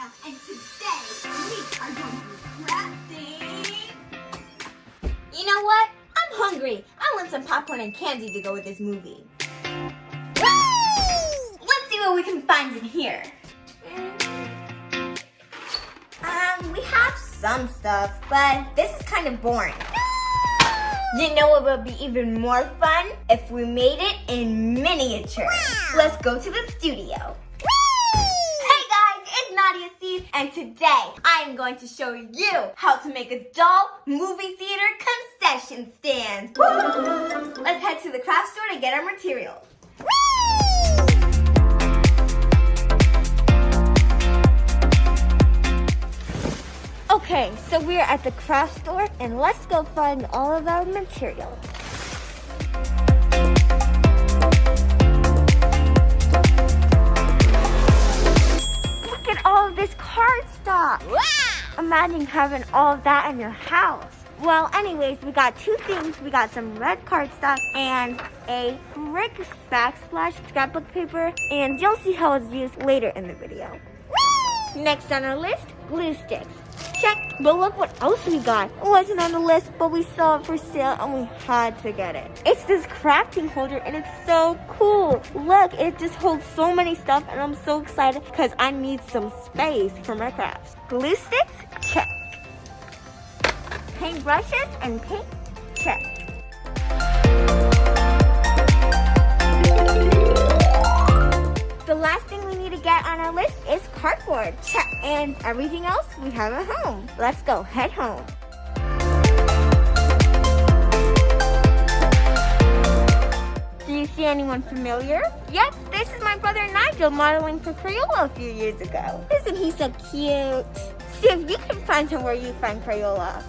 Nadia, and today we are going to be crafting. You know what? I'm hungry. I want some popcorn and candy to go with this movie. Woo! Let's see what we can find in here. We have some stuff, but this is kind of boring. You know what would be even more fun? If we made it in miniature. Wow. Let's go to the studio. Hey guys, it's Nadia Seed, and today I am going to show you how to make a doll movie theater concession stand. Let's head to the craft store to get our materials. Okay, so we're at the craft store and let's go find all of our materials. Look at all of this cardstock. Wow! Imagine having all of that in your house. Well, anyways, we got two things. We got some red cardstock and a brick backsplash scrapbook paper, and you'll see how it's used later in the video. Woo! Next on our list, glue sticks. Check, but look what else we got. It wasn't on the list, but we saw it for sale and we had to get it. It's this crafting holder and it's so cool. Look, it just holds so many stuff and I'm so excited because I need some space for my crafts. Glue sticks? Check. Paint brushes and paint? Check. The last thing we need to get on our list is cardboard. Check. And everything else we have at home. Let's go head home. Do you see anyone familiar? Yep, this is my brother Nigel modeling for Crayola a few years ago. Isn't he so cute? See if you can find him where you find Crayola.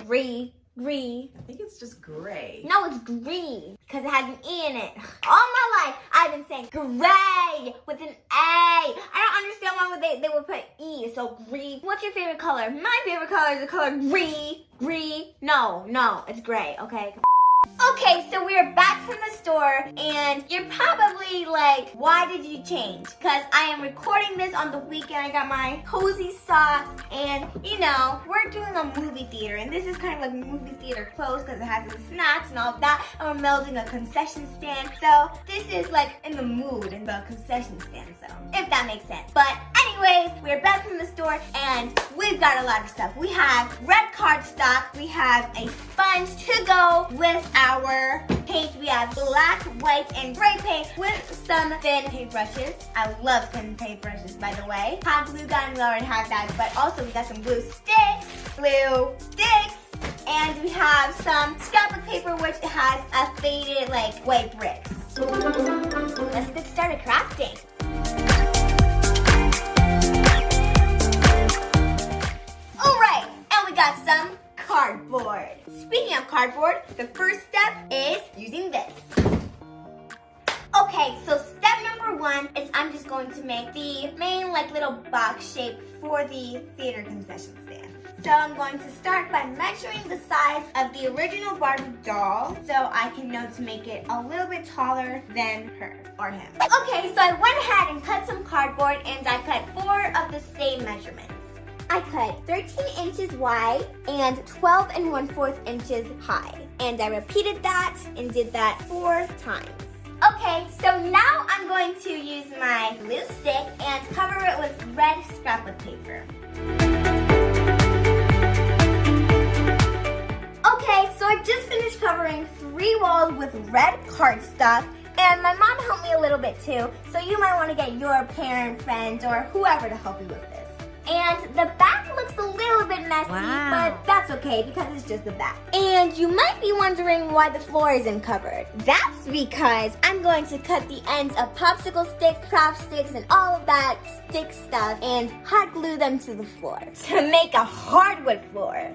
Green. I think it's just gray. No, it's green because it has an E in it. All my life, I've been saying gray with an A. I don't understand why they would put E, so green. What's your favorite color? My favorite color is the color green. No, it's gray, okay? Okay, so we're back from the store, and you're probably like, why did you change? Because I am recording this on the weekend. I got my cozy socks, and you know, we're doing a movie theater, and this is kind of like movie theater clothes because it has the snacks and all of that, and we're building a concession stand. So this is like in the mood in the concession stand, so if that makes sense. But anyways, we're back from the store, and we've got a lot of stuff. We have red cardstock, we have a sponge to go with our paint. We have black, white, and gray paint with some thin paintbrushes. I love thin paintbrushes, by the way. Hot glue gun, we already have that, but also we got some glue sticks, and we have some scrapbook paper which has a faded like white bricks. Let's get started crafting. Alright, and we got some cardboard. Speaking of cardboard, the first step is using this. Okay, so step number 1 is I'm just going to make the main like little box shape for the theater concession stand. So I'm going to start by measuring the size of the original Barbie doll so I can know to make it a little bit taller than her or him. Okay, so I went ahead and cut some cardboard and I cut 4 of the same measurements. I cut 13 inches wide and 12 1/4 inches high. And I repeated that and did that 4 times. Okay, so now I'm going to use my glue stick and cover it with red scrapbook paper. Okay, so I just finished covering 3 walls with red cardstock. And my mom helped me a little bit too, so you might want to get your parent, friends, or whoever to help you with this. And the back looks a little bit messy, but that's okay because it's just the back. And you might be wondering why the floor isn't covered. That's because I'm going to cut the ends of popsicle sticks, craft sticks, and all of that stick stuff and hot glue them to the floor to make a hardwood floor.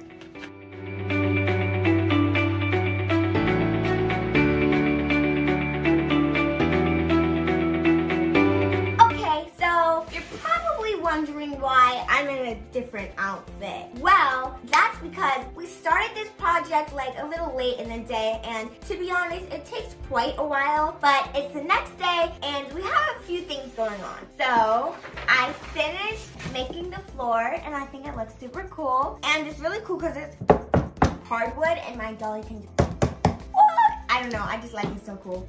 wondering why I'm in a different outfit. Well, that's because we started this project like a little late in the day, and to be honest, it takes quite a while, but it's the next day and we have a few things going on. So I finished making the floor and I think it looks super cool. And it's really cool because it's hardwood and my dolly can I don't know, I just like it, so cool.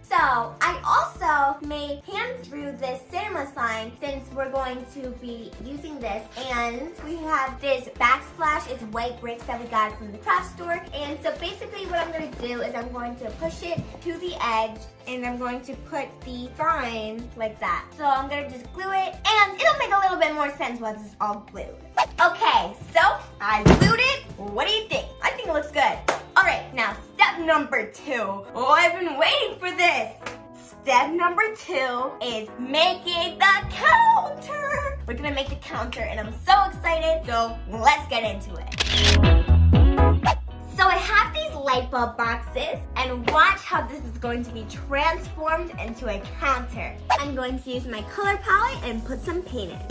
So I also made hands through this cinema sign since we're going to be using this, and we have this backsplash. It's white bricks that we got from the craft store. And so basically what I'm going to do is I'm going to push it to the edge and I'm going to put the sign like that. So I'm going to just glue it and it'll make a little bit more sense once it's all glued. Okay, so I glued it. What do you think? I think it looks good. All right, now step number 2. Oh, I've been waiting for this. Step number 2 is making the counter. We're gonna make the counter and I'm so excited, so let's get into it. So I have these light bulb boxes and watch how this is going to be transformed into a counter. I'm going to use my color palette and put some paint in.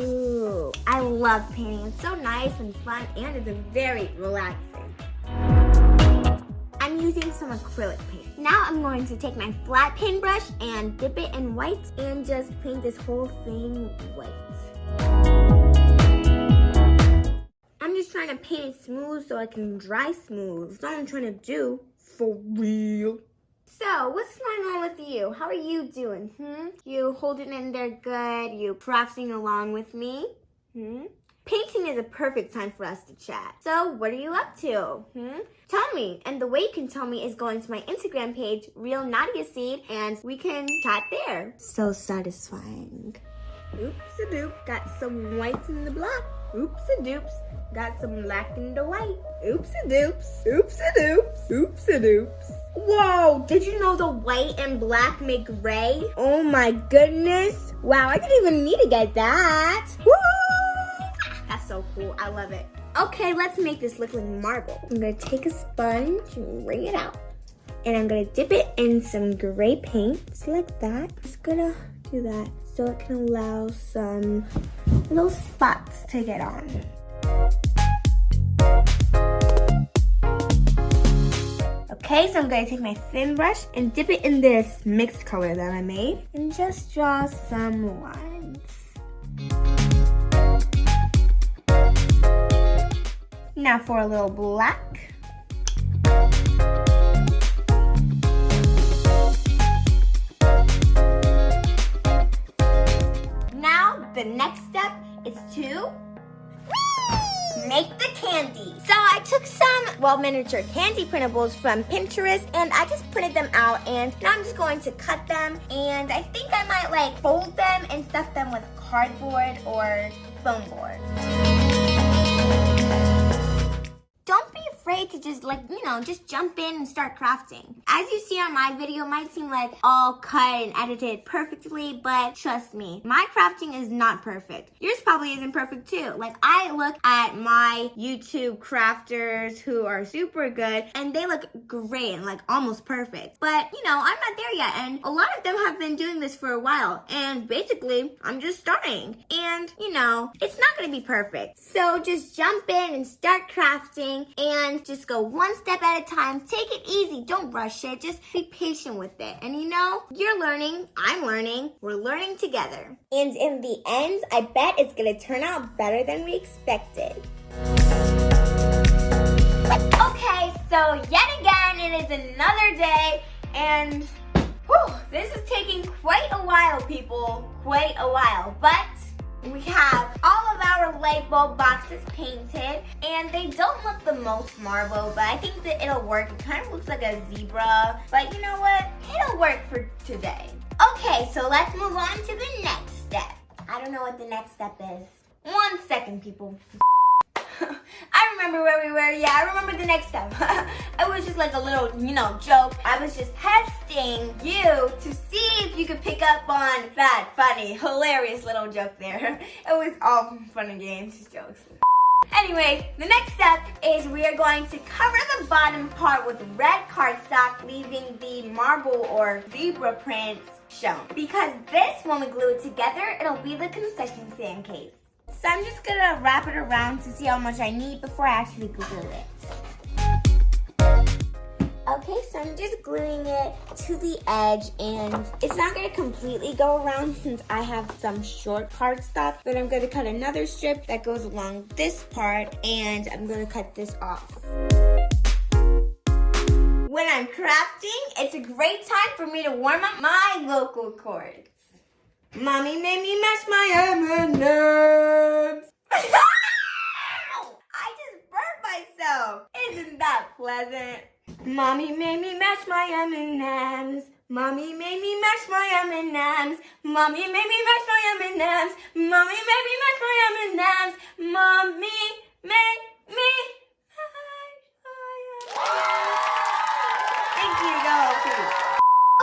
Ooh, I love painting. It's so nice and fun and it's very relaxing. I'm using some acrylic paint. Now I'm going to take my flat paintbrush and dip it in white and just paint this whole thing white. I'm just trying to paint it smooth so I can dry smooth. That's all I'm trying to do, for real. So, what's going on with you? How are you doing, You holding in there good? You crafting along with me, Painting is a perfect time for us to chat. So, what are you up to, Tell me. And the way you can tell me is going to my Instagram page, Real Nadia Seed, and we can chat there. So satisfying. Oops-a-doop, got some whites in the black. Oops-a-doops, got some black in the white. Oops-a-doops, oops-a-doops, oops-a-doops. Whoa, did you know the white and black make gray? Oh my goodness. Wow, I didn't even need to get that. Woo! That's so cool, I love it. Okay, let's make this look like marble. I'm gonna take a sponge and wring it out. And I'm gonna dip it in some gray paint, just like that. Just gonna do that so it can allow some little spots to get on. Okay, so I'm gonna take my thin brush and dip it in this mixed color that I made and just draw some lines. Now for a little black. Now the next step is to make the candy. So I took some, miniature candy printables from Pinterest and I just printed them out and now I'm just going to cut them and I think I might fold them and stuff them with cardboard or foam board. Don't be afraid to just just jump in and start crafting. As you see on my video, it might seem like all cut and edited perfectly, but trust me, my crafting is not perfect. Yours probably isn't perfect too. I look at my YouTube crafters who are super good and they look great and almost perfect. But I'm not there yet and a lot of them have been doing this for a while and basically I'm just starting and it's not gonna be perfect. So just jump in and start crafting and just go one step at a time. Take it easy, don't rush it, just be patient with it. And you're learning, I'm learning, we're learning together. And in the end, I bet it's gonna turn out better than we expected. Okay, so yet again, it is another day and this is taking quite a while, people, quite a while, but we have all of our light bulb boxes painted and they don't look the most marble, but I think that it'll work. It kind of looks like a zebra, but you know what? It'll work for today. Okay, so let's move on to the next step. I don't know what the next step is. 1 second, people. I remember where we were. Yeah, I remember the next step. It was just a little, joke. I was just testing you to see if you could pick up on that funny, hilarious little joke there. It was all fun and games, just jokes. Anyway, the next step is we are going to cover the bottom part with red cardstock, leaving the marble or zebra prints shown. Because this, when we glue it together, it'll be the concession stand case. So I'm just gonna wrap it around to see how much I need before I actually glue it. Okay, so I'm just gluing it to the edge, and it's not gonna completely go around since I have some short cardstock, but I'm gonna cut another strip that goes along this part, and I'm gonna cut this off. When I'm crafting, it's a great time for me to warm up my vocal cords. Mommy made me mash my M&Ms. I just burnt myself. Isn't that pleasant? Mommy made me mash my M&Ms. Mommy made me mash my M&Ms. Mommy made me mash my M&Ms. Mommy made me mash my M&Ms. Mommy made me mash my M&Ms. Thank you, go.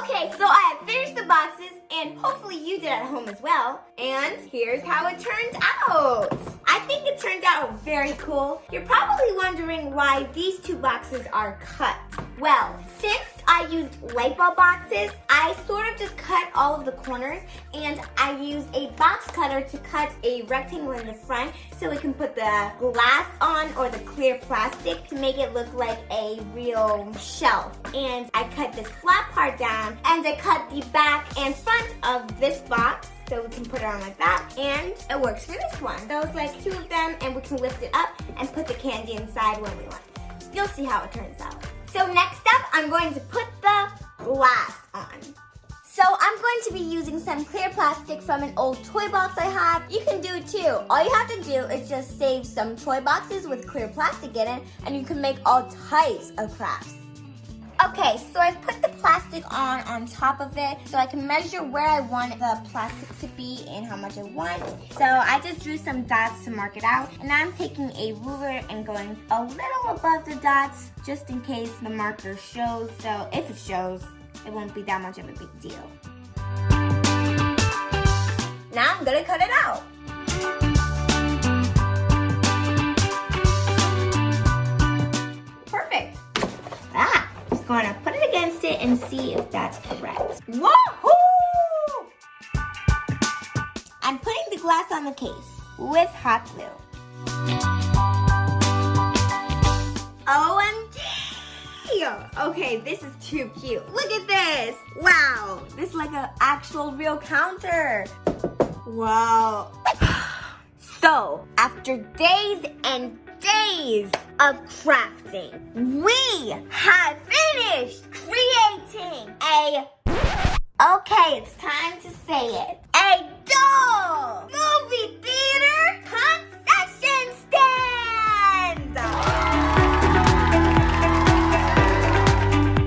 Okay, so I have finished the boxes, and hopefully you did at home as well. And here's how it turned out. I think it turned out very cool. You're probably wondering why these two boxes are cut. Well, since I used light bulb boxes, I sort of just cut all of the corners, and I used a box cutter to cut a rectangle in the front so we can put the glass on, or the clear plastic, to make it look like a real shelf. And I cut this flat part down, and I cut the back and front of this box so we can put it on like that, and it works for this one. Those like two of them, and we can lift it up and put the candy inside when we want. You'll see how it turns out. So next up, I'm going to put the glass on. So I'm going to be using some clear plastic from an old toy box I have. You can do it too. All you have to do is just save some toy boxes with clear plastic in it, and you can make all types of crafts. Okay, so I've put the plastic on top of it so I can measure where I want the plastic to be and how much I want. So I just drew some dots to mark it out, and now I'm taking a ruler and going a little above the dots just in case the marker shows. So if it shows, it won't be that much of a big deal. Now I'm gonna cut it out. Perfect. Going to put it against it and see if that's correct. Woohoo! I'm putting the glass on the case with hot glue. OMG! Okay, this is too cute. Look at this. Wow, this is like an actual real counter. Wow. So, after days and days of crafting, we have finished creating okay, it's time to say it, a doll movie theater concession stand!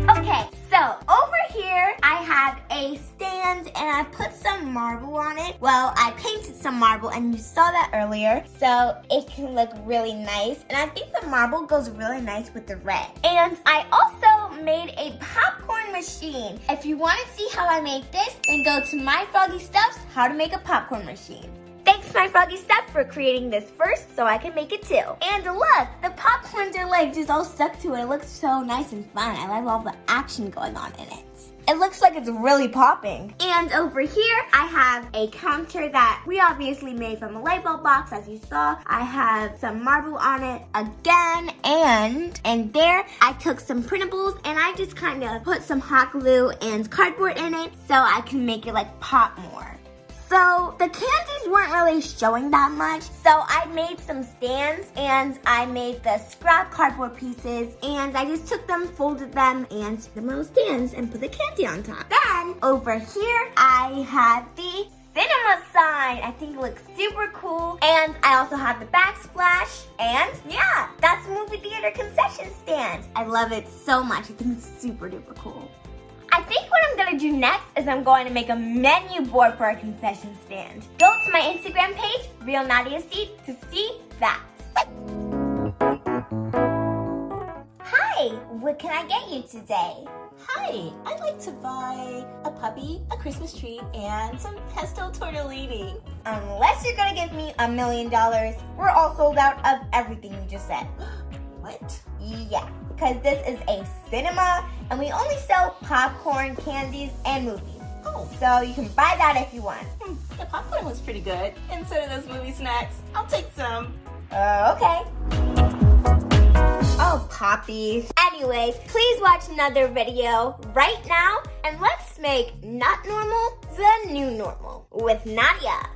Okay, so over here I have a stand, and I put some marble on it. Well, I painted some marble, and you saw that earlier, so it can look really nice. And I think the marble goes really nice with the red. And I also made a popcorn machine. If you want to see how I made this, then go to My Froggy Stuff's How to Make a Popcorn Machine. Thanks, My Froggy Stuff, for creating this first so I can make it too. And look, the popcorns are like just all stuck to it. It looks so nice and fun. I love all the action going on in it. It looks like it's really popping. And over here, I have a counter that we obviously made from a light bulb box, as you saw. I have some marble on it again, and there I took some printables, and I just kind of put some hot glue and cardboard in it so I can make it like pop more. So the candies weren't really showing that much, so I made some stands, and I made the scrap cardboard pieces, and I just took them, folded them, and put them on stands and put the candy on top. Then over here I have the cinema sign. I think it looks super cool, and I also have the backsplash, and yeah, that's Movie Theater Concession Stand. I love it so much. I think it's super duper cool. I think what I'm gonna do next is I'm going to make a menu board for our concession stand. Go to my Instagram page, Real Nadia Seed, to see that. Hi, what can I get you today? Hi, I'd like to buy a puppy, a Christmas tree, and some pesto tortellini. Unless you're gonna give me $1 million, we're all sold out of everything you just said. What? Yeah, because this is a cinema, and we only sell popcorn, candies, and movies. Oh. So you can buy that if you want. The popcorn was pretty good. And so do those movie snacks. I'll take some. Okay. Oh, Poppy. Anyways, please watch another video right now, and let's make not normal the new normal with Nadia.